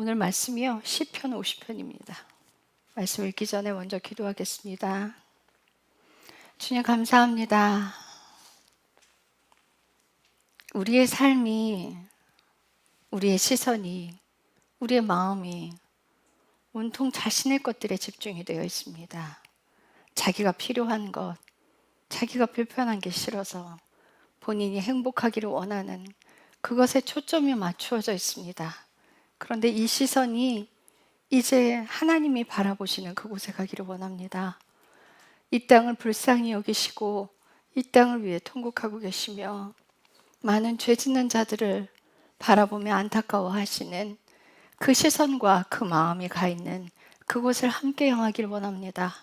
오늘 말씀이요, 시편 50편입니다. 말씀 읽기 전에 먼저 기도하겠습니다. 주님 감사합니다. 우리의 삶이, 우리의 시선이, 우리의 마음이 온통 자신의 것들에 집중이 되어 있습니다. 자기가 필요한 것, 자기가 불편한 게 싫어서 본인이 행복하기를 원하는 그것에 초점이 맞추어져 있습니다. 그런데 이 시선이 이제 하나님이 바라보시는 그곳에 가기를 원합니다. 이 땅을 불쌍히 여기시고 이 땅을 위해 통곡하고 계시며 많은 죄 짓는 자들을 바라보며 안타까워하시는 그 시선과 그 마음이 가 있는 그곳을 함께 향하길 원합니다.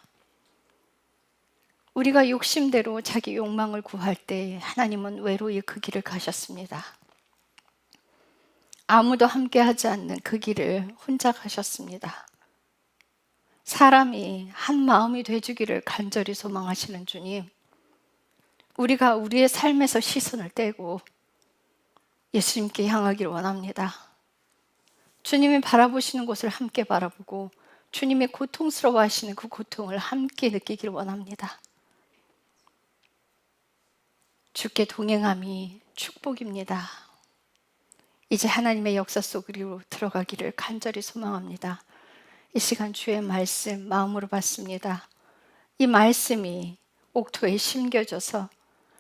우리가 욕심대로 자기 욕망을 구할 때 하나님은 외로이 그 길을 가셨습니다. 아무도 함께 하지 않는 그 길을 혼자 가셨습니다. 사람이 한 마음이 되주기를 간절히 소망하시는 주님, 우리가 우리의 삶에서 시선을 떼고 예수님께 향하기를 원합니다. 주님이 바라보시는 곳을 함께 바라보고 주님의 고통스러워하시는 그 고통을 함께 느끼기를 원합니다. 주께 동행함이 축복입니다. 이제 하나님의 역사 속으로 들어가기를 간절히 소망합니다. 이 시간 주의 말씀 마음으로 받습니다. 이 말씀이 옥토에 심겨져서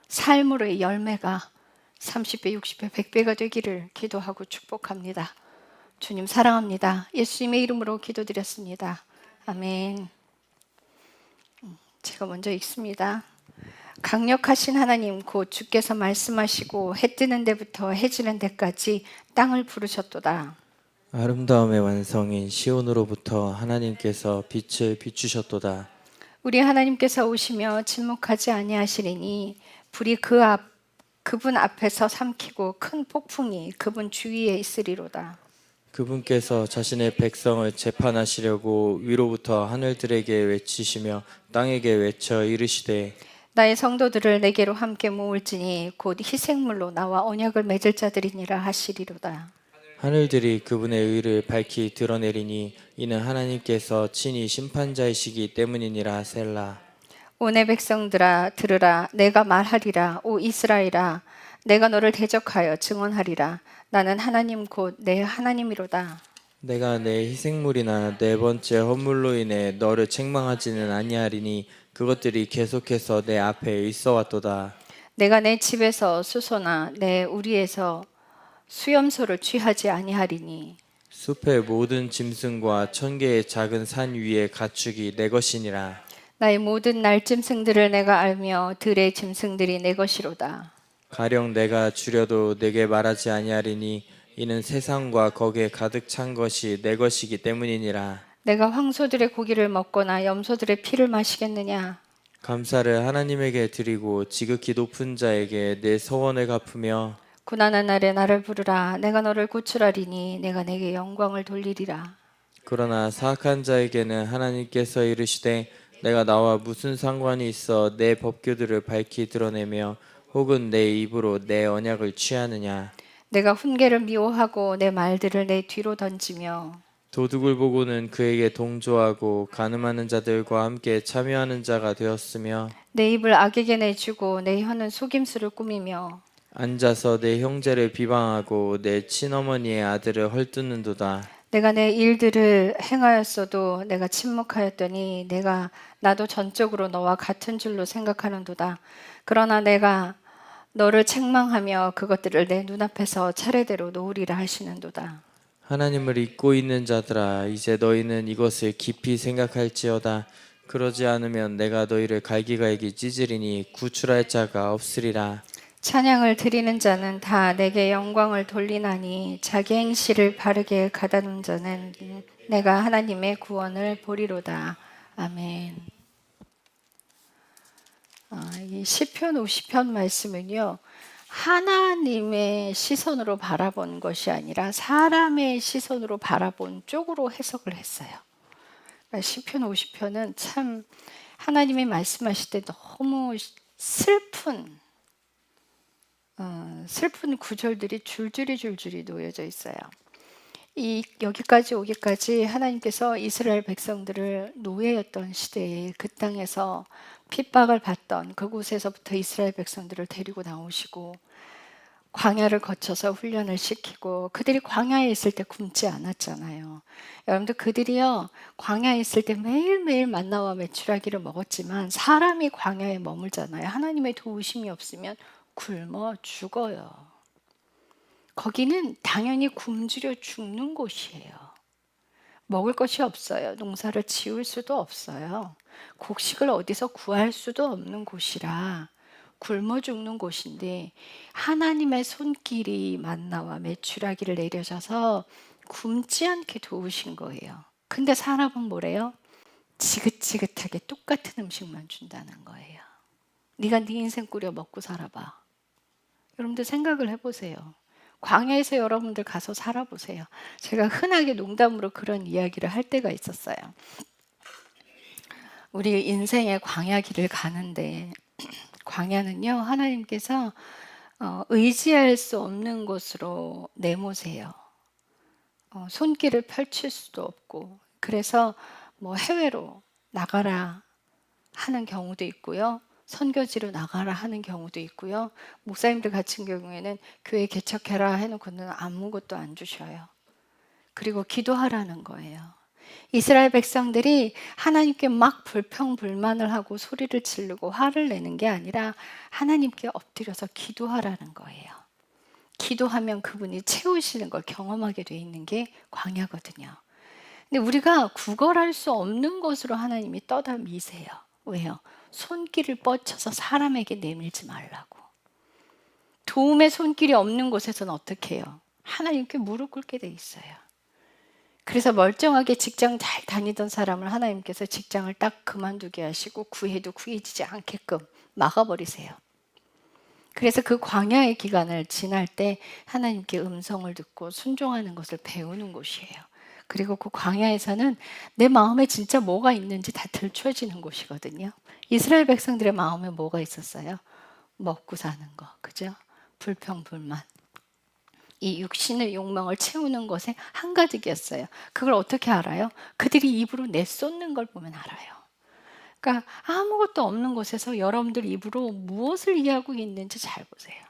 삶으로의 열매가 30배, 60배, 100배가 되기를 기도하고 축복합니다. 주님 사랑합니다. 예수님의 이름으로 기도드렸습니다. 아멘. 제가 먼저 읽습니다. 강력하신 하나님 곧 주께서 말씀하시고 해 뜨는 데부터 해 지는 데까지 땅을 부르셨도다. 아름다움의 완성인 시온으로부터 하나님께서 빛을 비추셨도다. 우리 하나님께서 오시며 침묵하지 아니하시리니 불이 그분 앞에서 삼키고 큰 폭풍이 그분 주위에 있으리로다. 그분께서 자신의 백성을 재판하시려고 위로부터 하늘들에게 외치시며 땅에게 외쳐 이르시되 나의 성도들을 내게로 함께 모을지니 곧 희생물로 나와 언약을 맺을 자들이니라 하시리로다. 하늘들이 그분의 의를 밝히 드러내리니 이는 하나님께서 친히 심판자이시기 때문이니라. 셀라. 오 내 백성들아 들으라. 내가 말하리라. 오 이스라엘아 내가 너를 대적하여 증언하리라. 나는 하나님 곧 내 하나님이로다. 내가 내 희생물이나 네 번째 헌물로 인해 너를 책망하지는 아니하리니 그것들이 계속해서 내 앞에 있어 왔도다. 내가 내 집에서 수소나 내 우리에서 수염소를 취하지 아니하리니 숲의 모든 짐승과 천 개의 작은 산 위의 가축이 내 것이니라. 나의 모든 날짐승들을 내가 알며 들의 짐승들이 내 것이로다. 가령 내가 줄여도 내게 말하지 아니하리니 이는 세상과 거기에 가득 찬 것이 내 것이기 때문이니라. 내가 황소들의 고기를 먹거나 염소들의 피를 마시겠느냐? 감사를 하나님에게 드리고 지극히 높은 자에게 내 서원을 갚으며 고난한 날에 나를 부르라. 내가 너를 구출하리니 내가 내게 영광을 돌리리라. 그러나 사악한 자에게는 하나님께서 이르시되 내가 나와 무슨 상관이 있어 내 법규들을 밝히 드러내며 혹은 내 입으로 내 언약을 취하느냐. 내가 훈계를 미워하고 내 말들을 내 뒤로 던지며 도둑을 보고는 그에게 동조하고 간음하는 자들과 함께 참여하는 자가 되었으며 내 입을 악에게 내주고 내 혀는 속임수를 꾸미며 앉아서 내 형제를 비방하고 내 친어머니의 아들을 헐뜯는도다. 내가 내 일들을 행하였어도 내가 침묵하였더니 내가 나도 전적으로 너와 같은 줄로 생각하는도다. 그러나 내가 너를 책망하며 그것들을 내 눈앞에서 차례대로 놓으리라 하시는도다. 하나님을 잊고 있는 자들아 이제 너희는 이것을 깊이 생각할지어다. 그러지 않으면 내가 너희를 갈기갈기 찢으리니 구출할 자가 없으리라. 찬양을 드리는 자는 다 내게 영광을 돌리나니 자기 행실을 바르게 가다듬는 자는 내가 하나님의 구원을 보리로다. 아멘. 이 시편 50편 말씀은요, 하나님의 시선으로 바라본 것이 아니라 사람의 시선으로 바라본 쪽으로 해석을 했어요. 그러니까 시편 50편은 참 하나님이 말씀하실 때 너무 슬픈 구절들이 줄줄이 놓여져 있어요. 여기까지 오기까지 하나님께서 이스라엘 백성들을 노예였던 시대에 그 땅에서 핍박을 받던 그곳에서부터 이스라엘 백성들을 데리고 나오시고 광야를 거쳐서 훈련을 시키고 그들이 광야에 있을 때 굶지 않았잖아요. 여러분들 그들이요 광야에 있을 때 매일매일 만나와 메추라기를 먹었지만 사람이 광야에 머물잖아요. 하나님의 도우심이 없으면 굶어 죽어요. 거기는 당연히 굶주려 죽는 곳이에요. 먹을 것이 없어요. 농사를 지을 수도 없어요. 곡식을 어디서 구할 수도 없는 곳이라 굶어 죽는 곳인데 하나님의 손길이 만나와 메추라기를 내려셔서 굶지 않게 도우신 거예요. 근데 사람은 뭐래요? 지긋지긋하게 똑같은 음식만 준다는 거예요. 네가 네 인생 꾸려 먹고 살아봐. 여러분들 생각을 해보세요. 광야에서 여러분들 가서 살아보세요. 제가 흔하게 농담으로 그런 이야기를 할 때가 있었어요. 우리 인생의 광야 길을 가는데 광야는요 하나님께서 의지할 수 없는 곳으로 내모세요. 손길을 펼칠 수도 없고 그래서 뭐 해외로 나가라 하는 경우도 있고요. 선교지로 나가라 하는 경우도 있고요. 목사님들 같은 경우에는 교회 개척해라 해놓고는 아무것도 안 주셔요. 그리고 기도하라는 거예요. 이스라엘 백성들이 하나님께 막 불평불만을 하고 소리를 지르고 화를 내는 게 아니라 하나님께 엎드려서 기도하라는 거예요. 기도하면 그분이 채우시는 걸 경험하게 돼 있는 게 광야거든요. 근데 우리가 구걸할 수 없는 곳으로 하나님이 떠다 미세요. 왜요? 손길을 뻗쳐서 사람에게 내밀지 말라고. 도움의 손길이 없는 곳에서는 어떻게 해요? 하나님께 무릎 꿇게 돼 있어요. 그래서 멀쩡하게 직장 잘 다니던 사람을 하나님께서 직장을 딱 그만두게 하시고 구해도 구해지지 않게끔 막아버리세요. 그래서 그 광야의 기간을 지날 때 하나님께 음성을 듣고 순종하는 것을 배우는 곳이에요. 그리고 그 광야에서는 내 마음에 진짜 뭐가 있는지 다 들춰지는 곳이거든요. 이스라엘 백성들의 마음에 뭐가 있었어요? 먹고 사는 거, 그죠? 불평불만. 이 육신의 욕망을 채우는 것에 한가득이었어요. 그걸 어떻게 알아요? 그들이 입으로 내쏟는 걸 보면 알아요. 그러니까 아무것도 없는 곳에서 여러분들 입으로 무엇을 이해하고 있는지 잘 보세요.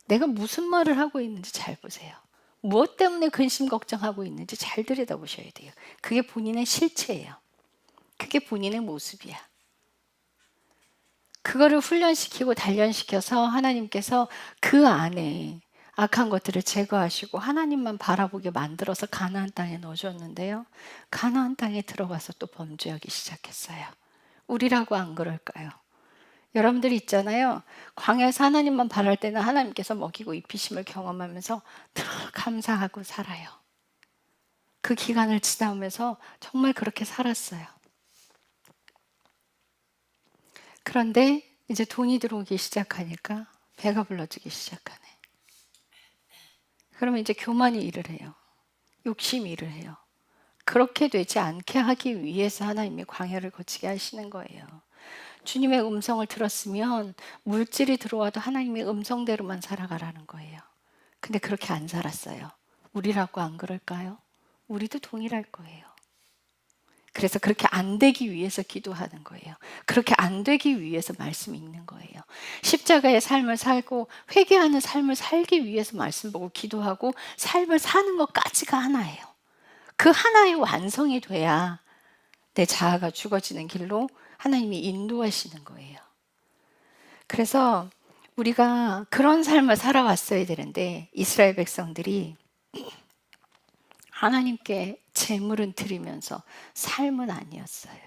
내가 무슨 말을 하고 있는지 잘 보세요. 무엇 때문에 근심 걱정하고 있는지 잘 들여다보셔야 돼요. 그게 본인의 실체예요. 그게 본인의 모습이야. 그거를 훈련시키고 단련시켜서 하나님께서 그 안에 악한 것들을 제거하시고 하나님만 바라보게 만들어서 가나안 땅에 넣어줬는데요. 가나안 땅에 들어가서 또 범죄하기 시작했어요. 우리라고 안 그럴까요? 여러분들이 있잖아요. 광야에서 하나님만 바랄 때는 하나님께서 먹이고 입히심을 경험하면서 늘 감사하고 살아요. 그 기간을 지나오면서 정말 그렇게 살았어요. 그런데 이제 돈이 들어오기 시작하니까 배가 불러지기 시작하네. 그러면 이제 교만이 일을 해요. 욕심이 일을 해요. 그렇게 되지 않게 하기 위해서 하나님이 광야를 거치게 하시는 거예요. 주님의 음성을 들었으면 물질이 들어와도 하나님의 음성대로만 살아가라는 거예요. 근데 그렇게 안 살았어요. 우리라고 안 그럴까요? 우리도 동일할 거예요. 그래서 그렇게 안 되기 위해서 기도하는 거예요. 그렇게 안 되기 위해서 말씀 읽는 거예요. 십자가의 삶을 살고 회개하는 삶을 살기 위해서 말씀 보고 기도하고 삶을 사는 것까지가 하나예요. 그 하나의 완성이 돼야 내 자아가 죽어지는 길로 하나님이 인도하시는 거예요. 그래서 우리가 그런 삶을 살아왔어야 되는데 이스라엘 백성들이 하나님께 재물은 드리면서 삶은 아니었어요.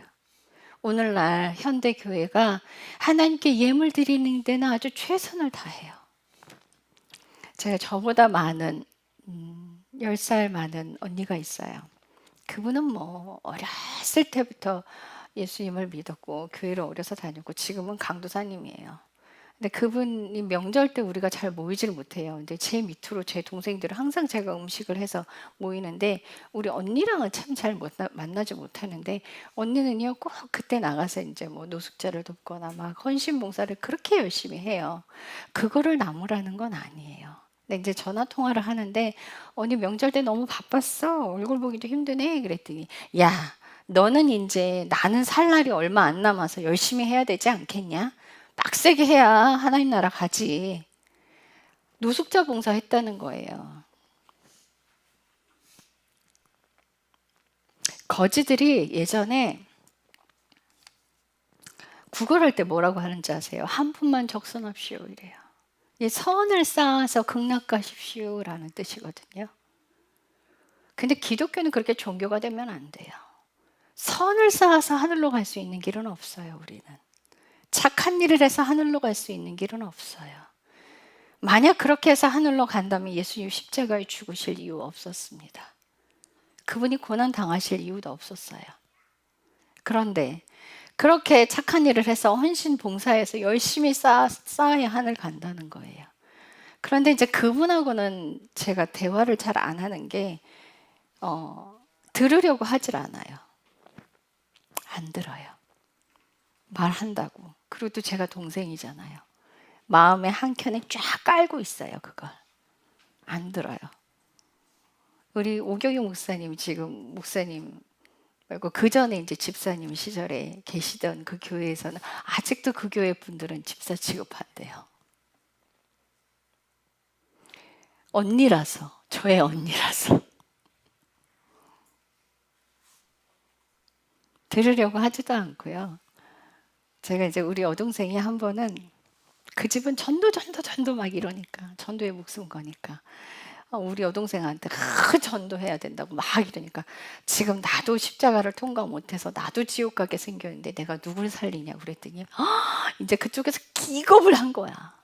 오늘날 현대 교회가 하나님께 예물 드리는 데는 아주 최선을 다해요. 제가 저보다 많은 10살 많은 언니가 있어요. 그분은 뭐 어렸을 때부터 예수님을 믿었고 교회를 어려서 다녔고 지금은 강도사님이에요. 근데 그분이 명절 때 우리가 잘 모이질 못해요. 근데 제 밑으로 제 동생들은 항상 제가 음식을 해서 모이는데 우리 언니랑은 참 잘 만나지 못하는데 언니는요 꼭 그때 나가서 이제 뭐 노숙자를 돕거나 막 헌신 봉사를 그렇게 열심히 해요. 그거를 나무라는 건 아니에요. 근데 이제 전화 통화를 하는데 언니 명절 때 너무 바빴어. 얼굴 보기도 힘드네. 그랬더니 야, 너는 이제 나는 살 날이 얼마 안 남아서 열심히 해야 되지 않겠냐? 빡세게 해야 하나님 나라 가지. 노숙자 봉사 했다는 거예요. 거지들이 예전에 구걸할 때 뭐라고 하는지 아세요? 한 푼만 적선합시오 이래요. 선을 쌓아서 극락가십시오라는 뜻이거든요. 근데 기독교는 그렇게 종교가 되면 안 돼요. 선을 쌓아서 하늘로 갈 수 있는 길은 없어요. 우리는 착한 일을 해서 하늘로 갈 수 있는 길은 없어요. 만약 그렇게 해서 하늘로 간다면 예수님 십자가에 죽으실 이유 없었습니다. 그분이 고난 당하실 이유도 없었어요. 그런데 그렇게 착한 일을 해서 헌신 봉사해서 열심히 쌓아야 하늘 간다는 거예요. 그런데 이제 그분하고는 제가 대화를 잘 안 하는 게 들으려고 하질 않아요. 안 들어요. 말한다고. 그리고 또 제가 동생이잖아요. 마음의 한켠에 쫙 깔고 있어요. 그걸. 안 들어요. 우리 오경영 목사님 지금 목사님 말고 그 전에 이제 집사님 시절에 계시던 그 교회에서는 아직도 그 교회 분들은 집사 취급한대요. 언니라서, 저의 언니라서. 들으려고 하지도 않고요. 제가 이제 우리 여동생이 한 번은 그 집은 전도 막 이러니까 전도에 목숨 거니까 우리 여동생한테 전도해야 된다고 막 이러니까 지금 나도 십자가를 통과 못해서 나도 지옥 가게 생겼는데 내가 누굴 살리냐 그랬더니 이제 그쪽에서 기겁을 한 거야.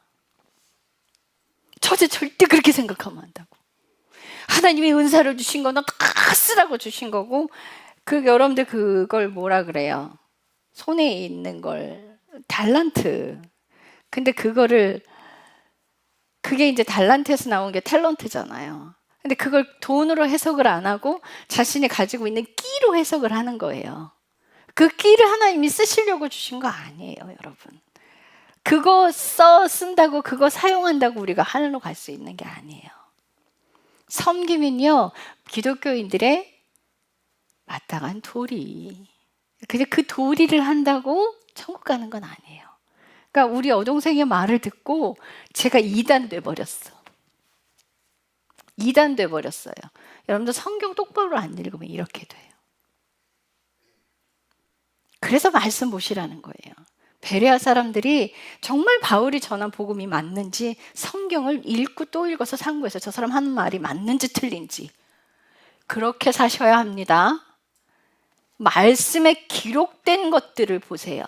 저제 절대 그렇게 생각하면 안 된다고. 하나님의 은사를 주신 거는 다 쓰라고 주신 거고 여러분들 그걸 뭐라 그래요? 손에 있는 걸 달란트. 근데 그게 이제 달란트에서 나온 게 탤런트잖아요. 근데 그걸 돈으로 해석을 안 하고 자신이 가지고 있는 끼로 해석을 하는 거예요. 그 끼를 하나님이 쓰시려고 주신 거 아니에요, 여러분. 그거 쓴다고 그거 사용한다고 우리가 하늘로 갈 수 있는 게 아니에요. 섬김은요, 기독교인들의 마땅한 도리. 근데 그 도리를 한다고 천국 가는 건 아니에요. 그러니까 우리 여동생의 말을 듣고 제가 이단돼 버렸어. 이단돼 버렸어요. 여러분들 성경 똑바로 안 읽으면 이렇게 돼요. 그래서 말씀 보시라는 거예요. 베레아 사람들이 정말 바울이 전한 복음이 맞는지 성경을 읽고 또 읽어서 상고해서 저 사람 하는 말이 맞는지 틀린지 그렇게 사셔야 합니다. 말씀에 기록된 것들을 보세요.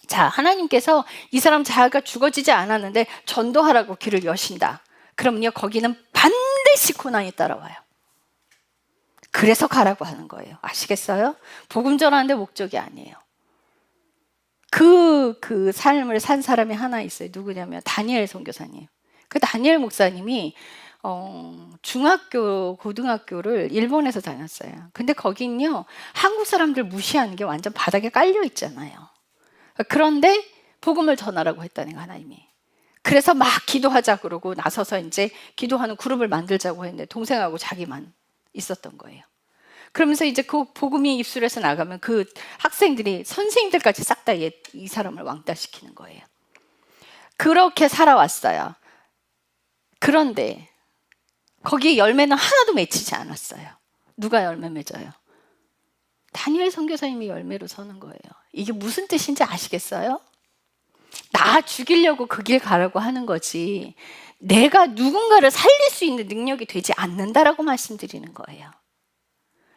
자, 하나님께서 이 사람 자아가 죽어지지 않았는데 전도하라고 길을 여신다. 그러면요, 거기는 반드시 고난이 따라와요. 그래서 가라고 하는 거예요. 아시겠어요? 복음 전하는데 목적이 아니에요. 그 삶을 산 사람이 하나 있어요. 누구냐면 다니엘 선교사님. 그 다니엘 목사님이 중학교, 고등학교를 일본에서 다녔어요. 근데 거긴요, 한국 사람들 무시하는 게 완전 바닥에 깔려 있잖아요. 그런데 복음을 전하라고 했다는 거 하나님이. 그래서 막 기도하자 그러고 나서서 이제 기도하는 그룹을 만들자고 했는데 동생하고 자기만 있었던 거예요. 그러면서 이제 그 복음이 입술에서 나가면 그 학생들이 선생님들까지 싹 다 이 사람을 왕따시키는 거예요. 그렇게 살아왔어요. 그런데 거기에 열매는 하나도 맺히지 않았어요. 누가 열매 맺어요? 다니엘 선교사님이 열매로 서는 거예요. 이게 무슨 뜻인지 아시겠어요? 나 죽이려고 그 길 가라고 하는 거지 내가 누군가를 살릴 수 있는 능력이 되지 않는다라고 말씀드리는 거예요.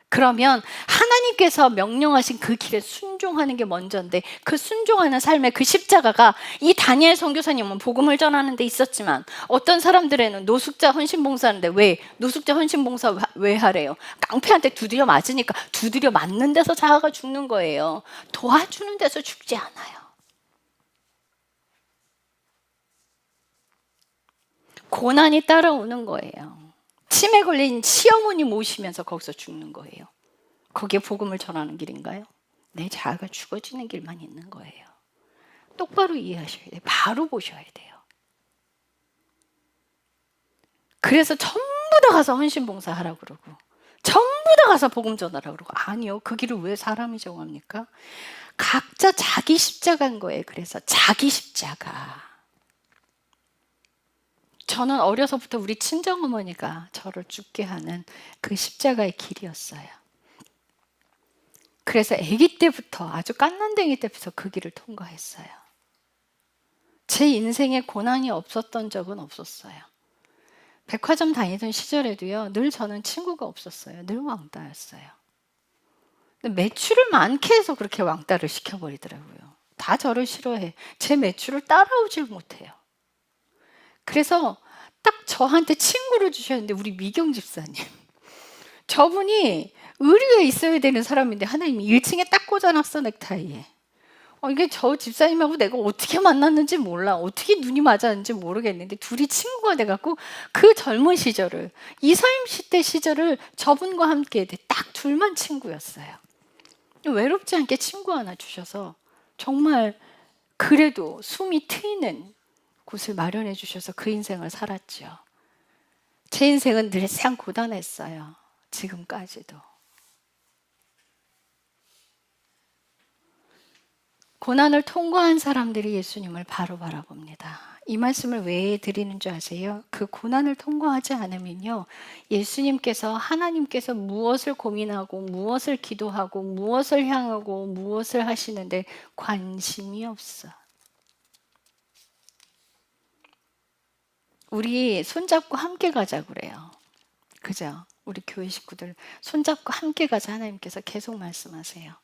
그러면 하나님께서 명령하신 그 길에 순종하는 게 먼저인데 그 순종하는 삶의 그 십자가가 이 다니엘 선교사님은 복음을 전하는 데 있었지만 어떤 사람들에는 노숙자 헌신봉사하는데 왜 노숙자 헌신봉사 왜 하래요? 깡패한테 두드려 맞으니까 두드려 맞는 데서 자아가 죽는 거예요. 도와주는 데서 죽지 않아요. 고난이 따라오는 거예요. 치매 걸린 시어머니 모시면서 거기서 죽는 거예요. 거기에 복음을 전하는 길인가요? 내 자아가 죽어지는 길만 있는 거예요. 똑바로 이해하셔야 돼요. 바로 보셔야 돼요. 그래서 전부 다 가서 헌신봉사하라고 그러고 전부 다 가서 복음 전하라고 그러고 아니요. 그 길을 왜 사람이 정합니까? 각자 자기 십자가인 거예요. 그래서 자기 십자가. 저는 어려서부터 우리 친정어머니가 저를 죽게 하는 그 십자가의 길이었어요. 그래서 아기 때부터 아주 깐난쟁이 때부터 그 길을 통과했어요. 제 인생에 고난이 없었던 적은 없었어요. 백화점 다니던 시절에도요, 늘 저는 친구가 없었어요. 늘 왕따였어요. 근데 매출을 많게 해서 그렇게 왕따를 시켜버리더라고요. 다 저를 싫어해. 제 매출을 따라오질 못해요. 그래서 딱 저한테 친구를 주셨는데 우리 미경 집사님. 저분이 의리에 있어야 되는 사람인데 하나님이 1층에 딱 꽂아놨어, 넥타이에. 이게 저 집사님하고 내가 어떻게 만났는지 몰라. 어떻게 눈이 맞았는지 모르겠는데 둘이 친구가 돼갖고 그 젊은 시절을 20, 30대 시절을 저분과 함께 딱 둘만 친구였어요. 외롭지 않게 친구 하나 주셔서 정말 그래도 숨이 트이는 곳을 마련해 주셔서 그 인생을 살았죠. 제 인생은 늘 참 고단했어요. 지금까지도. 고난을 통과한 사람들이 예수님을 바로 바라봅니다. 이 말씀을 왜 드리는 줄 아세요? 그 고난을 통과하지 않으면요, 예수님께서 하나님께서 무엇을 고민하고 무엇을 기도하고 무엇을 향하고 무엇을 하시는데 관심이 없어. 우리 손잡고 함께 가자 그래요. 그죠? 우리 교회 식구들 손잡고 함께 가자 하나님께서 계속 말씀하세요.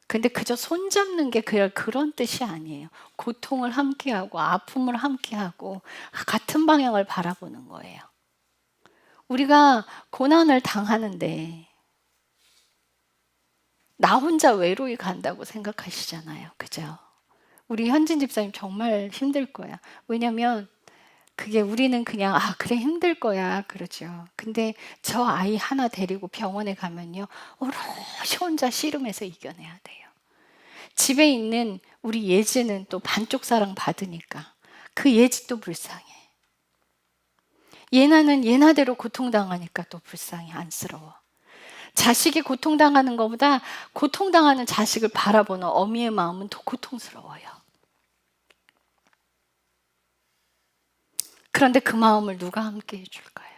근데 그저 손잡는 게 그런 뜻이 아니에요. 고통을 함께하고 아픔을 함께하고 같은 방향을 바라보는 거예요. 우리가 고난을 당하는데 나 혼자 외로이 간다고 생각하시잖아요. 그죠? 우리 현진 집사님 정말 힘들 거야. 왜냐면 그게 우리는 그냥 그래 힘들 거야 그러죠. 근데 저 아이 하나 데리고 병원에 가면요, 오롯이 혼자 씨름해서 이겨내야 돼요. 집에 있는 우리 예지는 또 반쪽 사랑 받으니까 그 예지 또 불쌍해. 예나는 예나대로 고통당하니까 또 불쌍해, 안쓰러워. 자식이 고통당하는 것보다 고통당하는 자식을 바라보는 어미의 마음은 더 고통스러워요. 그런데 그 마음을 누가 함께 해줄까요?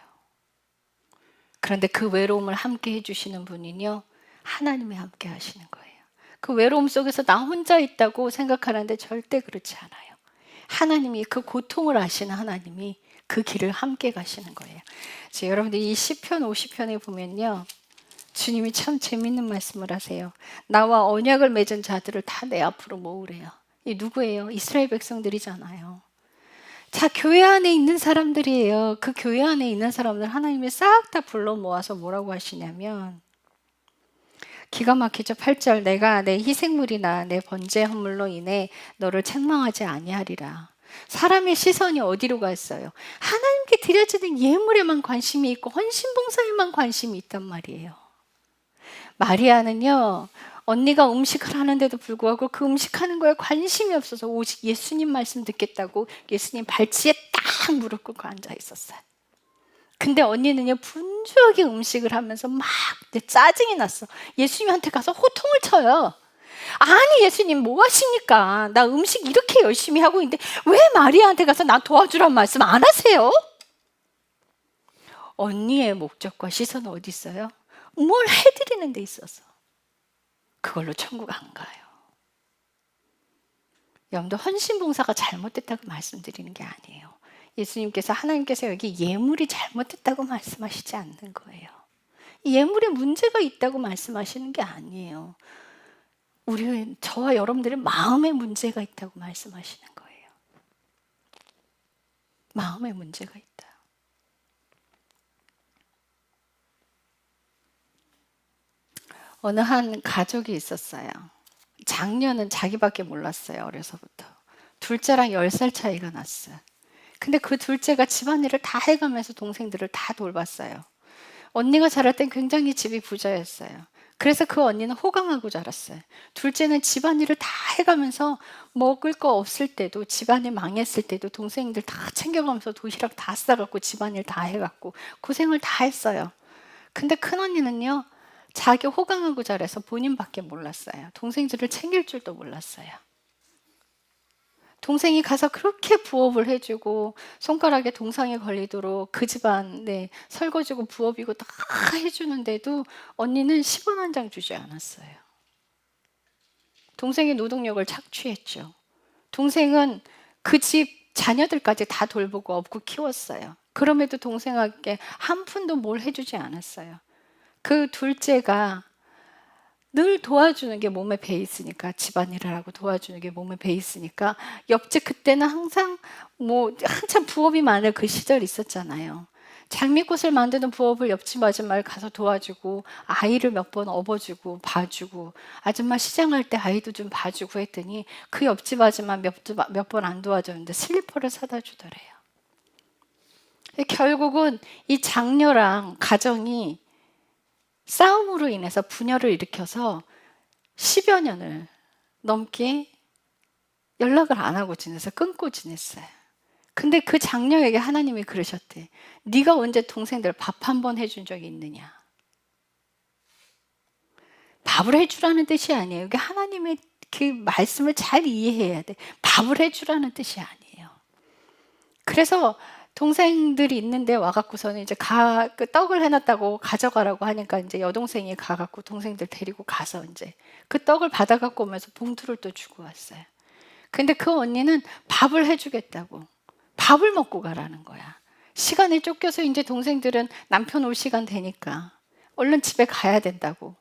그런데 그 외로움을 함께 해주시는 분이요, 하나님이 함께 하시는 거예요. 그 외로움 속에서 나 혼자 있다고 생각하는데 절대 그렇지 않아요. 하나님이 그 고통을 아시는 하나님이 그 길을 함께 가시는 거예요. 여러분들 이 시편 50편에 보면요, 주님이 참 재밌는 말씀을 하세요. 나와 언약을 맺은 자들을 다 내 앞으로 모으래요. 이 누구예요? 이스라엘 백성들이잖아요. 자, 교회 안에 있는 사람들이에요. 그 교회 안에 있는 사람들 하나님이 싹 다 불러 모아서 뭐라고 하시냐면, 기가 막히죠. 8절, 내가 내 희생물이나 내 번제 헌물로 인해 너를 책망하지 아니하리라. 사람의 시선이 어디로 갔어요? 하나님께 드려지는 예물에만 관심이 있고 헌신봉사에만 관심이 있단 말이에요. 마리아는요, 언니가 음식을 하는데도 불구하고 그 음식하는 거에 관심이 없어서 오직 예수님 말씀 듣겠다고 예수님 발치에 딱 무릎 꿇고 앉아 있었어요. 근데 언니는요, 분주하게 음식을 하면서 막 짜증이 났어. 예수님한테 가서 호통을 쳐요. 아니 예수님 뭐 하십니까? 나 음식 이렇게 열심히 하고 있는데 왜 마리아한테 가서 나 도와주란 말씀 안 하세요? 언니의 목적과 시선은 어디 있어요? 뭘 해드리는 데 있어서. 그걸로 천국 안 가요. 여러분들 헌신봉사가 잘못됐다고 말씀드리는 게 아니에요. 예수님께서 하나님께서 여기 예물이 잘못됐다고 말씀하시지 않는 거예요. 예물에 문제가 있다고 말씀하시는 게 아니에요. 저와 여러분들의 마음에 문제가 있다고 말씀하시는 거예요. 마음에 문제가 있다. 어느 한 가족이 있었어요. 장녀는 자기밖에 몰랐어요. 어려서부터. 둘째랑 10살 차이가 났어요. 근데 그 둘째가 집안일을 다 해가면서 동생들을 다 돌봤어요. 언니가 자랄 땐 굉장히 집이 부자였어요. 그래서 그 언니는 호강하고 자랐어요. 둘째는 집안일을 다 해가면서 먹을 거 없을 때도, 집안일 망했을 때도 동생들 다 챙겨가면서 도시락 다 싸갖고 집안일 다 해갖고 고생을 다 했어요. 근데 큰 언니는요, 자기 호강하고 자라서 본인밖에 몰랐어요. 동생들을 챙길 줄도 몰랐어요. 동생이 가서 그렇게 부업을 해주고 손가락에 동상이 걸리도록 그 집안에 설거지고 부업이고 다 해주는데도 언니는 10원 한 장 주지 않았어요. 동생의 노동력을 착취했죠. 동생은 그 집 자녀들까지 다 돌보고 업고 키웠어요. 그럼에도 동생에게 한 푼도 뭘 해주지 않았어요. 그 둘째가 늘 도와주는 게 몸에 배 있으니까, 집안일을 하고 도와주는 게 몸에 배 있으니까, 옆집 그때는 항상 한참 부업이 많을 그 시절이 있었잖아요. 장미꽃을 만드는 부업을 옆집 아줌마를 가서 도와주고, 아이를 몇 번 업어주고 봐주고, 아줌마 시장할 때 아이도 좀 봐주고 했더니 그 옆집 아줌마 몇 번 안 도와줬는데 슬리퍼를 사다 주더래요. 결국은 이 장녀랑 가정이 싸움으로 인해서 분열을 일으켜서 10여 년을 넘게 연락을 안 하고 지내서 끊고 지냈어요. 근데 그 장녀에게 하나님이 그러셨대. 네가 언제 동생들 밥 한 번 해준 적이 있느냐? 밥을 해주라는 뜻이 아니에요. 이게 하나님의 그 말씀을 잘 이해해야 돼. 밥을 해주라는 뜻이 아니에요. 그래서 동생들이 있는데 와갖고서는 이제 그 떡을 해놨다고 가져가라고 하니까 이제 여동생이 가갖고 동생들 데리고 가서 이제 그 떡을 받아갖고 오면서 봉투를 또 주고 왔어요. 근데 그 언니는 밥을 해주겠다고, 밥을 먹고 가라는 거야. 시간에 쫓겨서 이제 동생들은 남편 올 시간 되니까 얼른 집에 가야 된다고.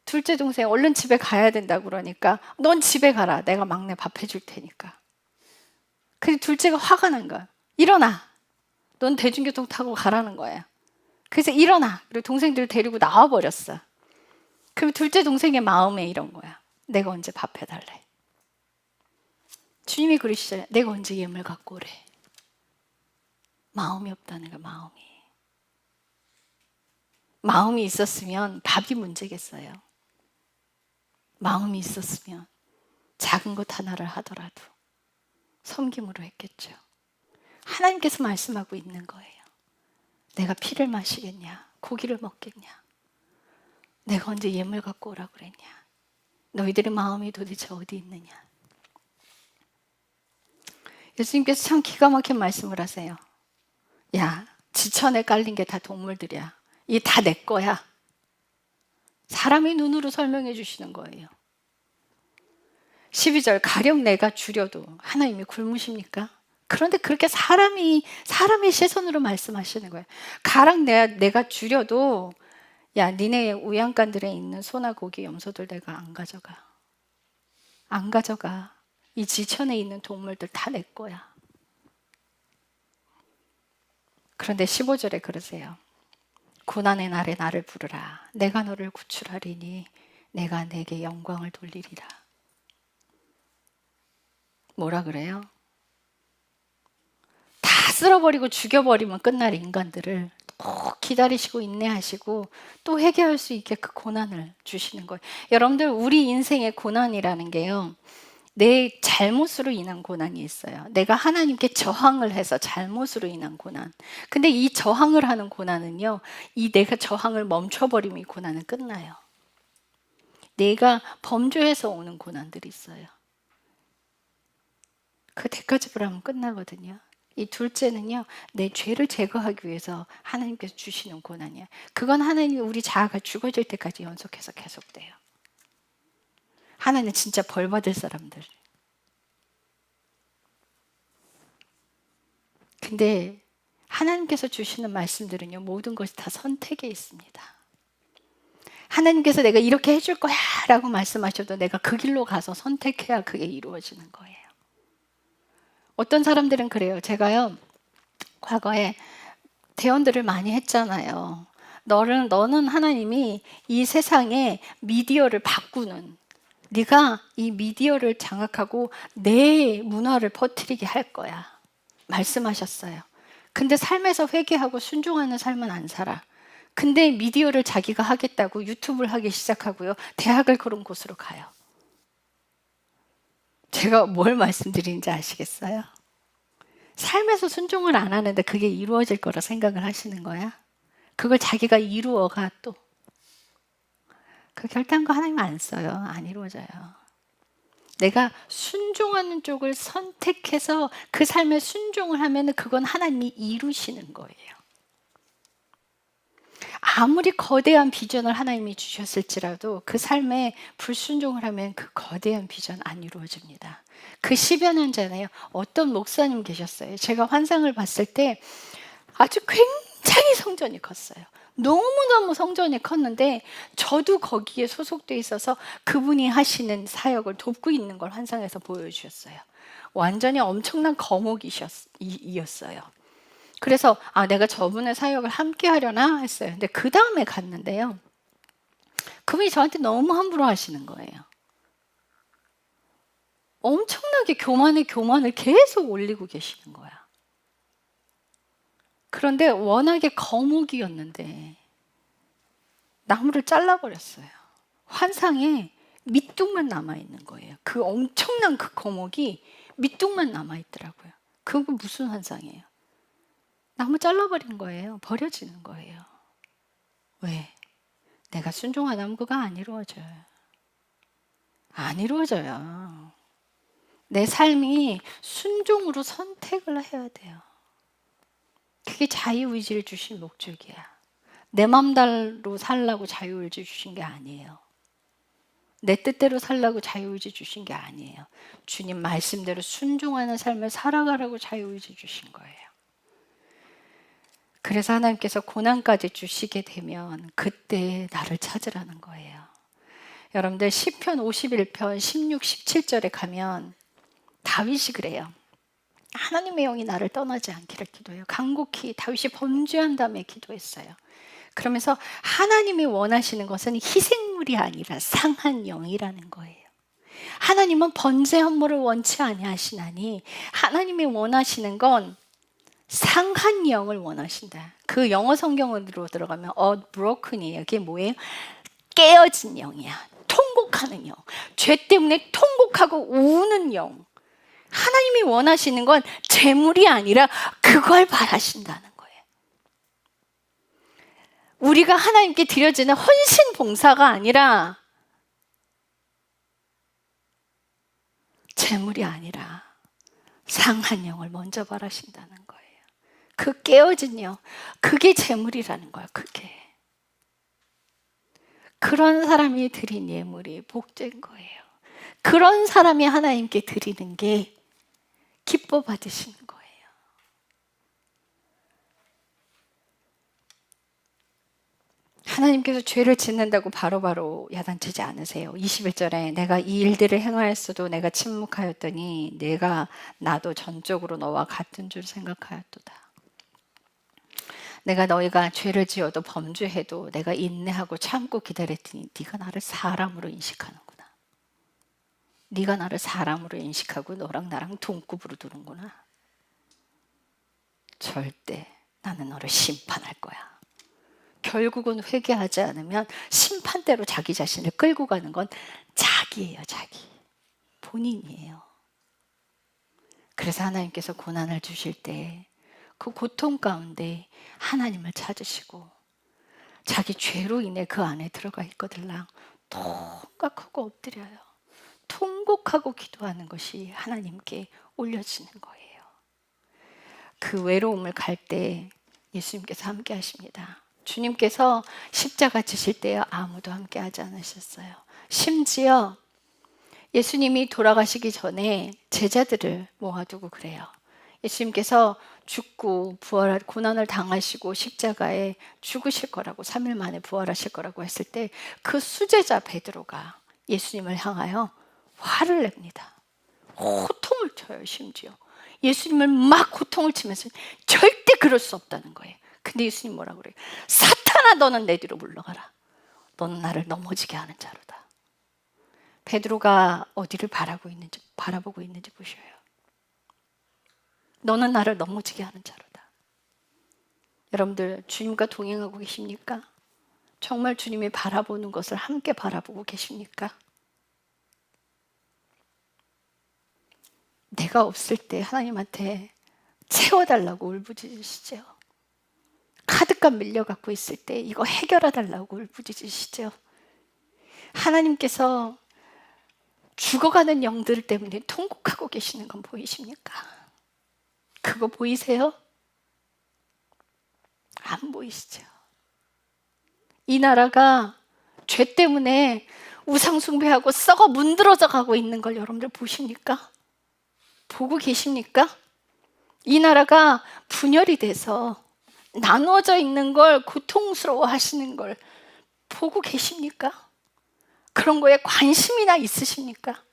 둘째 동생 얼른 집에 가야 된다고 그러니까 넌 집에 가라. 내가 막내 밥 해줄 테니까. 근데 둘째가 화가 난 거야. 일어나. 넌 대중교통 타고 가라는 거야. 그래서 일어나. 그리고 동생들을 데리고 나와버렸어. 그럼 둘째 동생의 마음에 이런 거야. 내가 언제 밥 해달래. 주님이 그러시잖아요. 내가 언제 예물 갖고 오래. 마음이 없다는 거야. 마음이 있었으면 밥이 문제겠어요. 마음이 있었으면 작은 것 하나를 하더라도 섬김으로 했겠죠. 하나님께서 말씀하고 있는 거예요. 내가 피를 마시겠냐? 고기를 먹겠냐? 내가 언제 예물 갖고 오라고 그랬냐? 너희들의 마음이 도대체 어디 있느냐? 예수님께서 참 기가 막힌 말씀을 하세요. 야, 지천에 깔린 게 다 동물들이야. 이게 다 내 거야. 사람의 눈으로 설명해 주시는 거예요. 12절, 가령 내가 줄여도 하나님이 굶으십니까? 그런데 그렇게 사람의 시선으로 말씀하시는 거예요. 가령 내가 줄여도 야, 니네 우양간들에 있는 소나 고기, 염소들 내가 안 가져가. 안 가져가. 이 지천에 있는 동물들 다 내 거야. 그런데 15절에 그러세요. 고난의 날에 나를 부르라. 내가 너를 구출하리니 내가 내게 영광을 돌리리라. 뭐라 그래요? 다 쓸어버리고 죽여버리면 끝날 인간들을 꼭 기다리시고 인내하시고 또 회개할 수 있게 그 고난을 주시는 거예요. 여러분들, 우리 인생의 고난이라는 게요, 내 잘못으로 인한 고난이 있어요. 내가 하나님께 저항을 해서 잘못으로 인한 고난. 근데 이 저항을 하는 고난은요, 이 내가 저항을 멈춰버리면 이 고난은 끝나요. 내가 범죄해서 오는 고난들이 있어요. 그 대가 지불하면 끝나거든요. 이 둘째는요, 내 죄를 제거하기 위해서 하나님께서 주시는 고난이야. 그건 하나님이 우리 자아가 죽어질 때까지 연속해서 계속돼요. 하나는 진짜 벌 받을 사람들. 근데 하나님께서 주시는 말씀들은요, 모든 것이 다 선택에 있습니다. 하나님께서 내가 이렇게 해줄 거야 라고 말씀하셔도 내가 그 길로 가서 선택해야 그게 이루어지는 거예요. 어떤 사람들은 그래요. 제가요, 과거에 대언들을 많이 했잖아요. 너는 하나님이 이 세상에 미디어를 바꾸는, 네가 이 미디어를 장악하고 내 문화를 퍼뜨리게 할 거야. 말씀하셨어요. 근데 삶에서 회개하고 순종하는 삶은 안 살아. 근데 미디어를 자기가 하겠다고 유튜브를 하기 시작하고요. 대학을 그런 곳으로 가요. 제가 뭘 말씀드리는지 아시겠어요? 삶에서 순종을 안 하는데 그게 이루어질 거라 생각을 하시는 거야? 그걸 자기가 이루어가 또. 그 결단과 하나님 안 써요. 안 이루어져요. 내가 순종하는 쪽을 선택해서 그 삶에 순종을 하면 그건 하나님이 이루시는 거예요. 아무리 거대한 비전을 하나님이 주셨을지라도 그 삶에 불순종을 하면 그 거대한 비전 안 이루어집니다. 그 10여 년 전에 어떤 목사님 계셨어요. 제가 환상을 봤을 때 아주 굉장히 성전이 컸어요. 너무너무 성전이 컸는데 저도 거기에 소속돼 있어서 그분이 하시는 사역을 돕고 있는 걸 환상에서 보여주셨어요. 완전히 엄청난 거목이었어요. 그래서 내가 저분의 사역을 함께 하려나 했어요. 근데 그 다음에 갔는데요. 그분이 저한테 너무 함부로 하시는 거예요. 엄청나게 교만을 계속 올리고 계시는 거야. 그런데 워낙에 거목이었는데 나무를 잘라버렸어요. 환상에 밑둥만 남아있는 거예요. 그 엄청난 그 거목이 밑둥만 남아있더라고요. 그거 무슨 환상이에요? 나무 잘라버린 거예요. 버려지는 거예요. 왜? 내가 순종한 암구가 안 이루어져요. 안 이루어져요. 내 삶이 순종으로 선택을 해야 돼요. 그게 자유의지를 주신 목적이야. 내 맘대로 살라고 자유의지 주신 게 아니에요. 내 뜻대로 살라고 자유의지 주신 게 아니에요. 주님 말씀대로 순종하는 삶을 살아가라고 자유의지 주신 거예요. 그래서 하나님께서 고난까지 주시게 되면 그때 나를 찾으라는 거예요. 여러분들 시편 51편 16, 17절에 가면 다윗이 그래요. 하나님의 영이 나를 떠나지 않기를 기도해요. 간곡히 다윗이 범죄한 다음에 기도했어요. 그러면서 하나님이 원하시는 것은 희생물이 아니라 상한 영이라는 거예요. 하나님은 번제 헌물을 원치 아니하시나니 하나님이 원하시는 건 상한 영을 원하신다. 그 영어 성경으로 들어가면 broken이에요. 그게 뭐예요? 깨어진 영이야. 통곡하는 영. 죄 때문에 통곡하고 우는 영. 하나님이 원하시는 건 재물이 아니라 그걸 바라신다는 거예요. 우리가 하나님께 드려지는 헌신 봉사가 아니라 재물이 아니라 상한 영을 먼저 바라신다는 거예요. 그 깨어진 영, 그게 재물이라는 거야. 그게. 그런 사람이 드린 예물이 복된 거예요. 그런 사람이 하나님께 드리는 게 기뻐 받으시는 거예요. 하나님께서 죄를 짓는다고 바로바로 야단치지 않으세요. 21절에 내가 이 일들을 행하였어도 내가 침묵하였더니 내가 나도 전적으로 너와 같은 줄 생각하였도다. 내가 너희가 죄를 지어도 범죄해도 내가 인내하고 참고 기다렸더니 네가 나를 사람으로 인식하는구나. 네가 나를 사람으로 인식하고 너랑 나랑 동급으로 두는구나. 절대 나는 너를 심판할 거야. 결국은 회개하지 않으면 심판대로 자기 자신을 끌고 가는 건 자기예요. 자기. 본인이에요. 그래서 하나님께서 고난을 주실 때 그 고통 가운데 하나님을 찾으시고 자기 죄로 인해 그 안에 들어가 있거들랑 통곡하고 엎드려요. 통곡하고 기도하는 것이 하나님께 올려지는 거예요. 그 외로움을 갈 때 예수님께서 함께 하십니다. 주님께서 십자가 지실 때 아무도 함께 하지 않으셨어요. 심지어 예수님이 돌아가시기 전에 제자들을 모아두고 그래요. 예수님께서 죽고 고난을 당하시고 십자가에 죽으실 거라고 3일 만에 부활하실 거라고 했을 때 그 수제자 베드로가 예수님을 향하여 화를 냅니다. 호통을 쳐요. 심지어 예수님을 막 호통을 치면서 절대 그럴 수 없다는 거예요. 근데 예수님 뭐라고 그래요? 사탄아 너는 내 뒤로 물러가라. 너는 나를 넘어지게 하는 자로다. 베드로가 어디를 바라보고 있는지 보셔요. 너는 나를 넘어지게 하는 자로다. 여러분들 주님과 동행하고 계십니까? 정말 주님이 바라보는 것을 함께 바라보고 계십니까? 내가 없을 때 하나님한테 채워달라고 울부짖으시죠. 카드값 밀려갖고 있을 때 이거 해결해달라고 울부짖으시죠. 하나님께서 죽어가는 영들 때문에 통곡하고 계시는 건 보이십니까? 그거 보이세요? 안 보이시죠? 이 나라가 죄 때문에 우상숭배하고 썩어 문드러져 가고 있는 걸 여러분들 보십니까? 보고 계십니까? 이 나라가 분열이 돼서 나누어져 있는 걸 고통스러워 하시는 걸 보고 계십니까? 그런 거에 관심이나 있으십니까?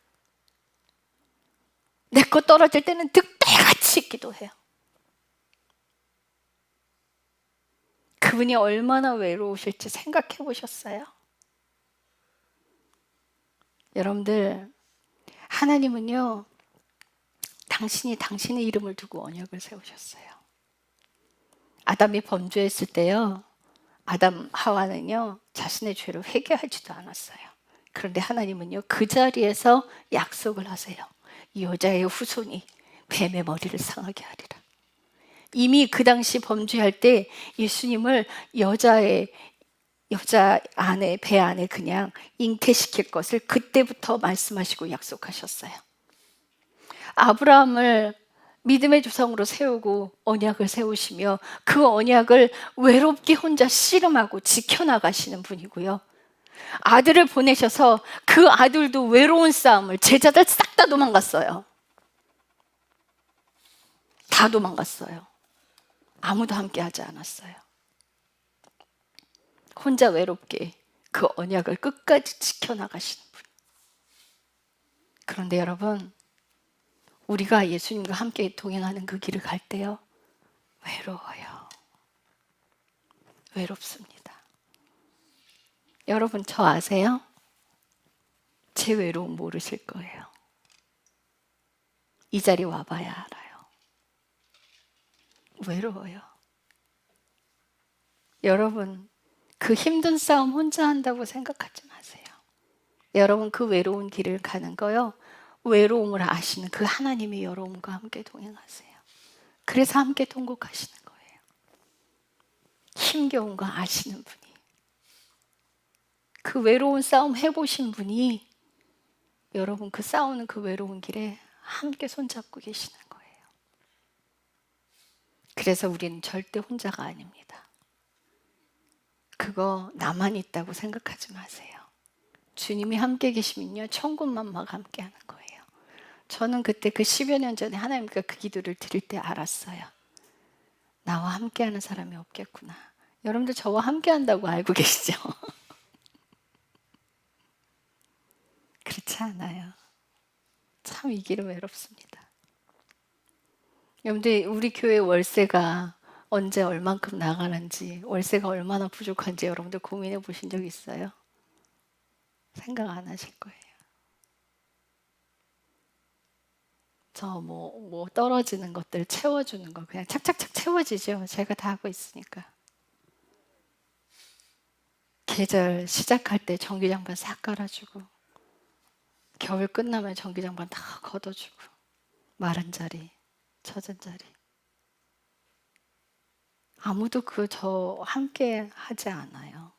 내 거 떨어질 때는 득달같이 기도해요. 그분이 얼마나 외로우실지 생각해 보셨어요? 여러분들, 하나님은요, 당신이 당신의 이름을 두고 언약을 세우셨어요. 아담이 범죄했을 때요, 아담 하와는요, 자신의 죄를 회개하지도 않았어요. 그런데 하나님은요, 그 자리에서 약속을 하세요. 이 여자의 후손이 뱀의 머리를 상하게 하리라. 이미 그 당시 범죄할 때 예수님을 여자 안에, 배 안에 그냥 잉태시킬 것을 그때부터 말씀하시고 약속하셨어요. 아브라함을 믿음의 조상으로 세우고 언약을 세우시며 그 언약을 외롭게 혼자 씨름하고 지켜나가시는 분이고요. 아들을 보내셔서 그 아들도 외로운 싸움을, 제자들 싹 다 도망갔어요. 다 도망갔어요. 아무도 함께 하지 않았어요. 혼자 외롭게 그 언약을 끝까지 지켜나가시는 분. 그런데 여러분, 우리가 예수님과 함께 동행하는 그 길을 갈 때요, 외로워요. 외롭습니다. 여러분, 저 아세요? 제 외로움 모르실 거예요. 이 자리 와봐야 알아요. 외로워요. 여러분, 그 힘든 싸움 혼자 한다고 생각하지 마세요. 여러분, 그 외로운 길을 가는 거요, 외로움을 아시는 그 하나님의 여러분과 함께 동행하세요. 그래서 함께 통곡하시는 거예요. 힘겨운 거 아시는 분이, 그 외로운 싸움 해보신 분이 여러분 그 싸우는 그 외로운 길에 함께 손잡고 계시는 거예요. 그래서 우리는 절대 혼자가 아닙니다. 그거 나만 있다고 생각하지 마세요. 주님이 함께 계시면요, 천군만마가 함께 하는 거예요. 저는 그때 그 10여 년 전에 하나님께 그 기도를 드릴 때 알았어요. 나와 함께 하는 사람이 없겠구나. 여러분들 저와 함께 한다고 알고 계시죠? 그렇지 않아요. 참 이 길은 외롭습니다. 여러분들, 우리 교회 월세가 언제 얼만큼 나가는지, 월세가 얼마나 부족한지 여러분들 고민해 보신 적 있어요? 생각 안 하실 거예요. 저 뭐 떨어지는 것들 채워주는 거 그냥 착착착 채워지죠. 제가 다 하고 있으니까. 계절 시작할 때 전기장판 싹 깔아주고, 겨울 끝나면 전기장판 다 걷어주고, 마른 자리, 젖은 자리. 아무도 저 함께 하지 않아요.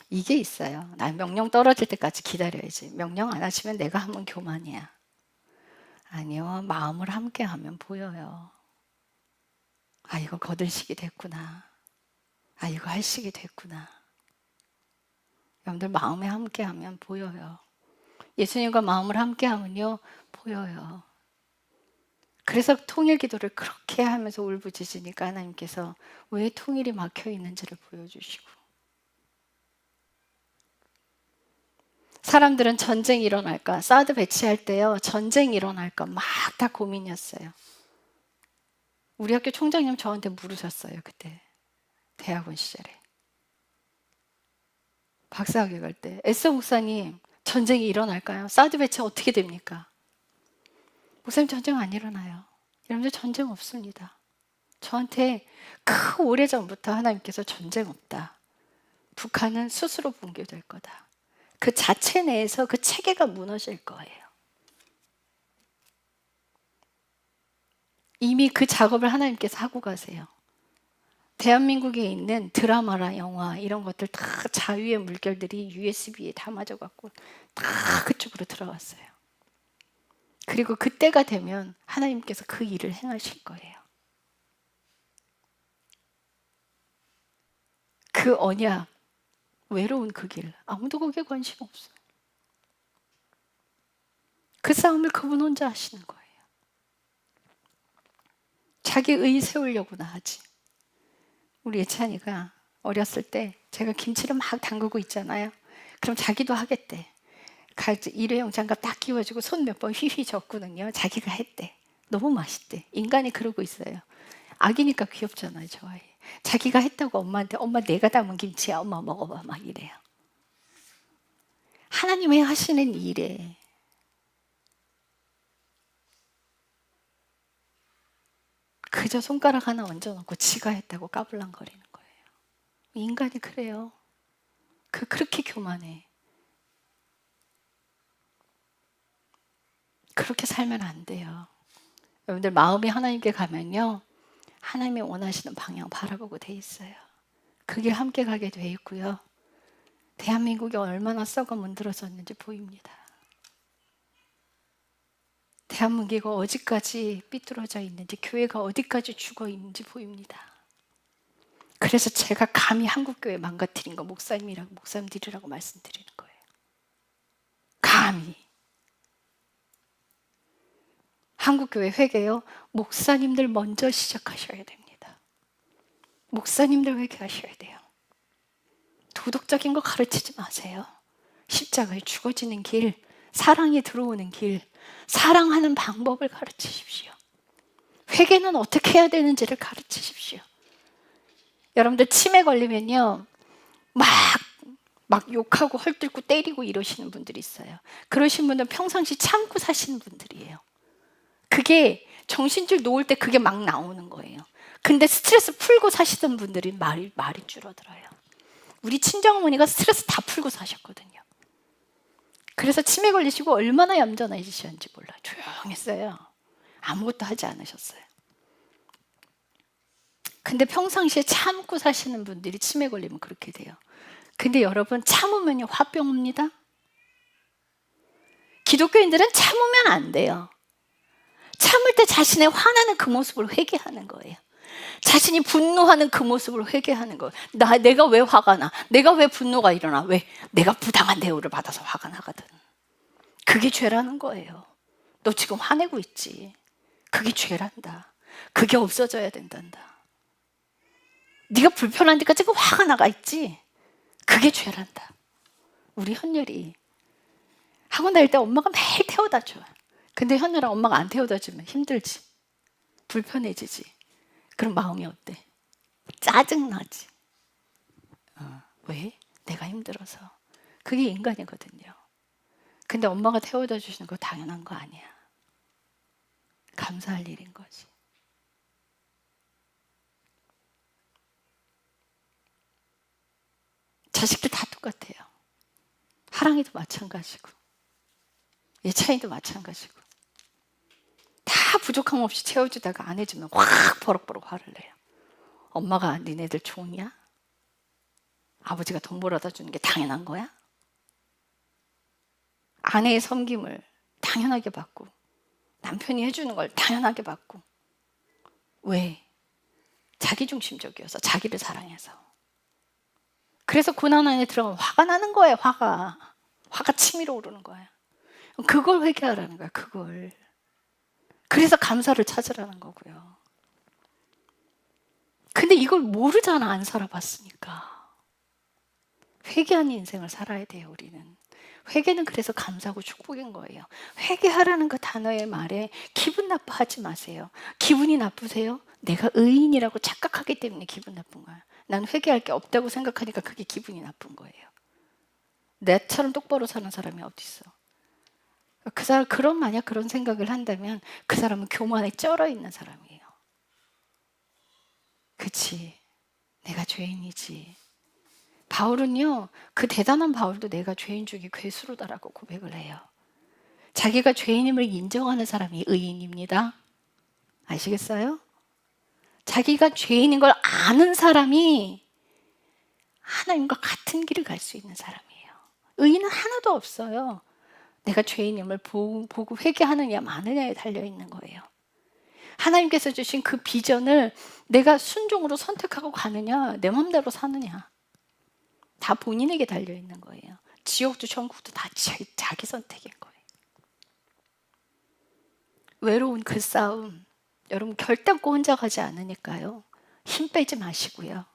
이게 있어요. 나 명령 떨어질 때까지 기다려야지. 명령 안 하시면 내가 하면 교만이야. 아니요, 마음을 함께 하면 보여요. 아, 이거 거들 시기 됐구나. 아, 이거 할 시기 됐구나. 여러분들 마음에 함께 하면 보여요. 예수님과 마음을 함께 하면요, 보여요. 그래서 통일 기도를 그렇게 하면서 울부짖으니까 하나님께서 왜 통일이 막혀 있는지를 보여주시고, 사람들은 전쟁이 일어날까, 사드 배치할 때요, 전쟁이 일어날까 막 다 고민이었어요. 우리 학교 총장님 저한테 물으셨어요. 그때 대학원 시절에 박사학위 갈 때, 에스 목사님 전쟁이 일어날까요? 사드 배치 어떻게 됩니까? 목사님 전쟁 안 일어나요. 여러분들 전쟁 없습니다. 저한테 그 오래전부터 하나님께서 전쟁 없다. 북한은 스스로 붕괴될 거다. 그 자체 내에서 그 체계가 무너질 거예요. 이미 그 작업을 하나님께서 하고 가세요. 대한민국에 있는 드라마나 영화 이런 것들 다 자유의 물결들이 USB에 담아져 갖고 다 그쪽으로 들어갔어요. 그리고 그때가 되면 하나님께서 그 일을 행하실 거예요. 그 언약, 외로운 그 길, 아무도 거기에 관심 없어요. 그 싸움을 그분 혼자 하시는 거예요. 자기 의 세우려고나 하지. 우리 예찬이가 어렸을 때 제가 김치를 막 담그고 있잖아요. 그럼 자기도 하겠대. 일회용 장갑 딱 끼워주고 손 몇 번 휘휘 젓거든요. 자기가 했대. 너무 맛있대. 인간이 그러고 있어요. 아기니까 귀엽잖아요, 저 아이. 자기가 했다고 엄마한테 엄마 내가 담은 김치야. 엄마 먹어봐. 막 이래요. 하나님의 하시는 일에 그저 손가락 하나 얹어놓고 지가 했다고 까불랑거리는 거예요. 인간이 그래요. 그렇게 교만해. 그렇게 살면 안 돼요. 여러분들 마음이 하나님께 가면요. 하나님이 원하시는 방향 바라보고 돼 있어요. 그 길 함께 가게 돼 있고요. 대한민국이 얼마나 썩어 문드러졌는지 보입니다. 대한민국이 어디까지 삐뚤어져 있는지, 교회가 어디까지 죽어 있는지 보입니다. 그래서 제가 감히 한국교회 망가뜨린 거 목사님들이라고 말씀드리는 거예요. 감히. 한국교회 회개요. 목사님들 먼저 시작하셔야 됩니다. 목사님들 회개하셔야 돼요. 도덕적인 거 가르치지 마세요. 십자가에 죽어지는 길, 사랑이 들어오는 길, 사랑하는 방법을 가르치십시오. 회개는 어떻게 해야 되는지를 가르치십시오. 여러분들 치매 걸리면요. 막 욕하고 헐뜯고 때리고 이러시는 분들이 있어요. 그러신 분은 평상시 참고 사시는 분들이에요. 그게 정신줄 놓을 때 그게 막 나오는 거예요. 근데 스트레스 풀고 사시던 분들이 말이 줄어들어요. 우리 친정어머니가 스트레스 다 풀고 사셨거든요. 그래서 치매 걸리시고 얼마나 얌전해지셨는지 몰라요. 조용했어요. 아무것도 하지 않으셨어요. 근데 평상시에 참고 사시는 분들이 치매 걸리면 그렇게 돼요. 근데 여러분 참으면요 화병 옵니다. 기독교인들은 참으면 안 돼요. 참을 때 자신의 화나는 그 모습을 회개하는 거예요. 자신이 분노하는 그 모습을 회개하는 거예요. 내가 왜 화가 나? 내가 왜 분노가 일어나? 왜? 내가 부당한 대우를 받아서 화가 나거든. 그게 죄라는 거예요. 너 지금 화내고 있지. 그게 죄란다. 그게 없어져야 된단다. 네가 불편하니까 지금 화가 나가 있지. 그게 죄란다. 우리 현열이 학원 다닐 때 엄마가 매일 태워다 줘요. 근데 현열아 엄마가 안 태워다 주면 힘들지. 불편해지지. 그럼 마음이 어때? 짜증나지. 왜? 내가 힘들어서. 그게 인간이거든요. 근데 엄마가 태워다 주시는 거 당연한 거 아니야. 감사할 일인 거지. 자식들 다 똑같아요. 하랑이도 마찬가지고 예찬이도 마찬가지고 다 부족함 없이 채워주다가 안 해주면 확 버럭버럭 화를 내요. 엄마가 니네들 종이야? 아버지가 돈 벌어다 주는 게 당연한 거야? 아내의 섬김을 당연하게 받고 남편이 해주는 걸 당연하게 받고 왜? 자기중심적이어서 자기를 사랑해서. 그래서 고난 안에 들어가면 화가 나는 거예요. 화가 치밀어 오르는 거예요. 그걸 회개하라는 거야. 그걸. 그래서 감사를 찾으라는 거고요. 근데 이걸 모르잖아. 안 살아봤으니까. 회개하는 인생을 살아야 돼요. 우리는. 회개는 그래서 감사하고 축복인 거예요. 회개하라는 그 단어의 말에 기분 나빠하지 마세요. 기분이 나쁘세요? 내가 의인이라고 착각하기 때문에 기분 나쁜 거야. 난 회개할 게 없다고 생각하니까 그게 기분이 나쁜 거예요. 내처럼 똑바로 사는 사람이 어디 있어? 그 사람 만약 그런 생각을 한다면 그 사람은 교만에 쩔어 있는 사람이에요. 그치? 내가 죄인이지. 바울은요, 그 대단한 바울도 내가 죄인 중에 괴수로다라고 고백을 해요. 자기가 죄인임을 인정하는 사람이 의인입니다. 아시겠어요? 자기가 죄인인 걸 아는 사람이 하나님과 같은 길을 갈 수 있는 사람이에요. 의인은 하나도 없어요. 내가 죄인임을 보고 회개하느냐 마느냐에 달려있는 거예요. 하나님께서 주신 그 비전을 내가 순종으로 선택하고 가느냐, 내 맘대로 사느냐, 다 본인에게 달려있는 거예요. 지옥도 천국도 다 자기 선택인 거예요. 외로운 그 싸움, 여러분 결단코 혼자 가지 않으니까요. 힘 빼지 마시고요.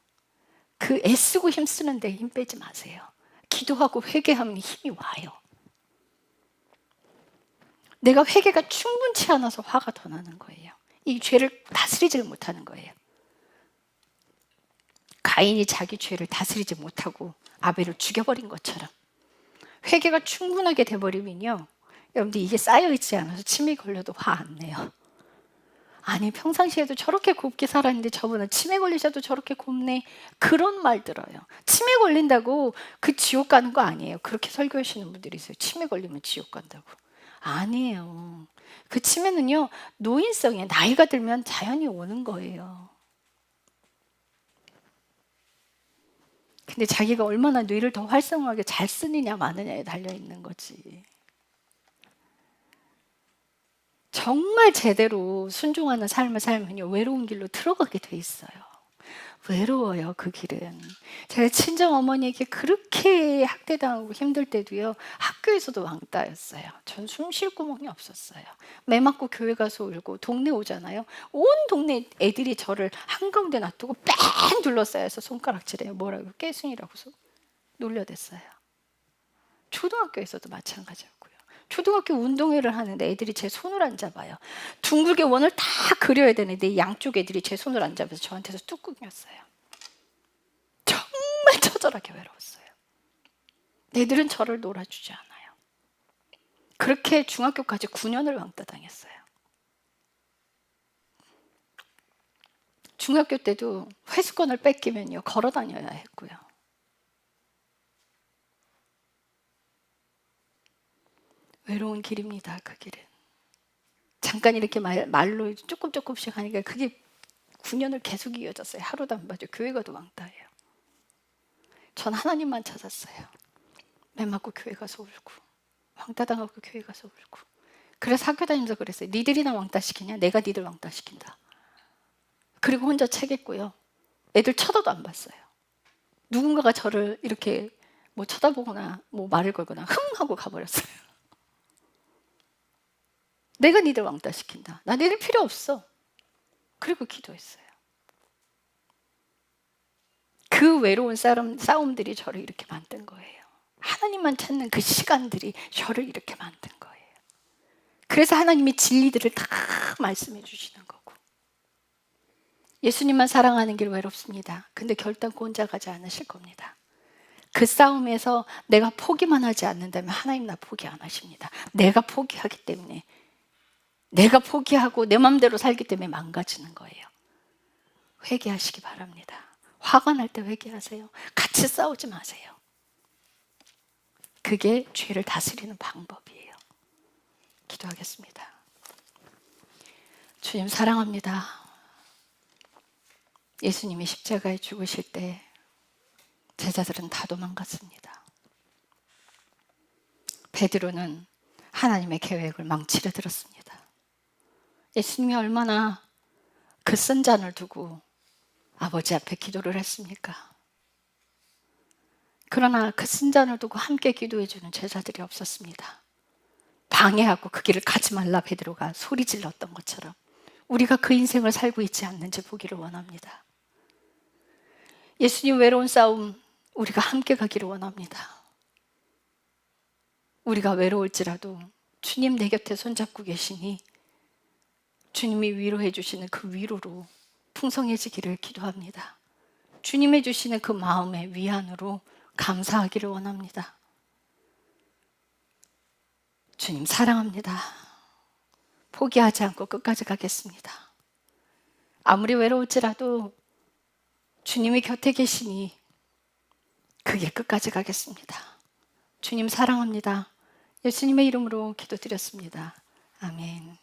그 애쓰고 힘쓰는데 힘 빼지 마세요. 기도하고 회개하면 힘이 와요. 내가 회개가 충분치 않아서 화가 더 나는 거예요. 이 죄를 다스리지를 못하는 거예요. 가인이 자기 죄를 다스리지 못하고 아벨을 죽여버린 것처럼 회개가 충분하게 돼버리면요, 여러분들 이게 쌓여있지 않아서 치매 걸려도 화 안 내요. 아니 평상시에도 저렇게 곱게 살았는데 저번에 치매 걸리셔도 저렇게 곱네, 그런 말 들어요. 치매 걸린다고 그 지옥 가는 거 아니에요. 그렇게 설교하시는 분들이 있어요. 치매 걸리면 지옥 간다고. 아니에요. 그 치매는요, 노인성이에요. 나이가 들면 자연히 오는 거예요. 근데 자기가 얼마나 뇌를 더 활성화하게 잘 쓰느냐 마느냐에 달려있는 거지. 정말 제대로 순종하는 삶을 살면요, 외로운 길로 들어가게 돼 있어요. 외로워요, 그 길은. 제가 친정 어머니에게 그렇게 학대당하고 힘들 때도요, 학교에서도 왕따였어요. 전 숨 쉴 구멍이 없었어요. 매 맞고 교회 가서 울고, 동네 오잖아요. 온 동네 애들이 저를 한가운데 놔두고 뺑 둘러싸여서 손가락질해요. 뭐라고? 깨순이라고 놀려댔어요. 초등학교에서도 마찬가지였고요. 초등학교 운동회를 하는데 애들이 제 손을 안 잡아요. 둥글게 원을 다 그려야 되는데 양쪽 애들이 제 손을 안 잡아서 저한테서 뚝뚝이었어요. 정말 처절하게 외로웠어요. 애들은 저를 놀아주지 않아요. 그렇게 중학교까지 9년을 왕따 당했어요. 중학교 때도 회수권을 뺏기면요, 걸어 다녀야 했고요. 외로운 길입니다, 그 길은. 잠깐 이렇게 말로 조금씩 하니까 그게 9년을 계속 이어졌어요. 하루도 안 빠져. 교회 가도 왕따예요. 전 하나님만 찾았어요. 매 맞고 교회 가서 울고, 왕따 당하고 교회 가서 울고. 그래서 학교 다니면서 그랬어요. 니들이나 왕따 시키냐? 내가 니들 왕따 시킨다. 그리고 혼자 책 읽고요. 애들 쳐다도 안 봤어요. 누군가가 저를 이렇게 뭐 쳐다보거나 뭐 말을 걸거나 하고 가버렸어요. 내가 니들 왕따 시킨다. 나 니들 필요 없어. 그리고 기도했어요. 그 외로운 싸움들이 저를 이렇게 만든 거예요. 하나님만 찾는 그 시간들이 저를 이렇게 만든 거예요. 그래서 하나님이 진리들을 다 말씀해 주시는 거고. 예수님만 사랑하는 길 외롭습니다. 근데 결단코 혼자 가지 않으실 겁니다. 그 싸움에서 내가 포기만 하지 않는다면 하나님 나 포기 안 하십니다. 내가 포기하기 때문에, 내가 포기하고 내 맘대로 살기 때문에 망가지는 거예요. 회개하시기 바랍니다. 화가 날 때 회개하세요. 같이 싸우지 마세요. 그게 죄를 다스리는 방법이에요. 기도하겠습니다. 주님 사랑합니다. 예수님이 십자가에 죽으실 때 제자들은 다 도망갔습니다. 베드로는 하나님의 계획을 망치려 들었습니다. 예수님이 얼마나 그 쓴 잔을 두고 아버지 앞에 기도를 했습니까? 그러나 그 쓴 잔을 두고 함께 기도해주는 제자들이 없었습니다. 방해하고 그 길을 가지 말라 베드로가 소리 질렀던 것처럼 우리가 그 인생을 살고 있지 않는지 보기를 원합니다. 예수님 외로운 싸움 우리가 함께 가기를 원합니다. 우리가 외로울지라도 주님 내 곁에 손잡고 계시니 주님이 위로해 주시는 그 위로로 풍성해지기를 기도합니다. 주님이 주시는 그 마음의 위안으로 감사하기를 원합니다. 주님 사랑합니다. 포기하지 않고 끝까지 가겠습니다. 아무리 외로울지라도 주님이 곁에 계시니 그게 끝까지 가겠습니다. 주님 사랑합니다. 예수님의 이름으로 기도드렸습니다. 아멘.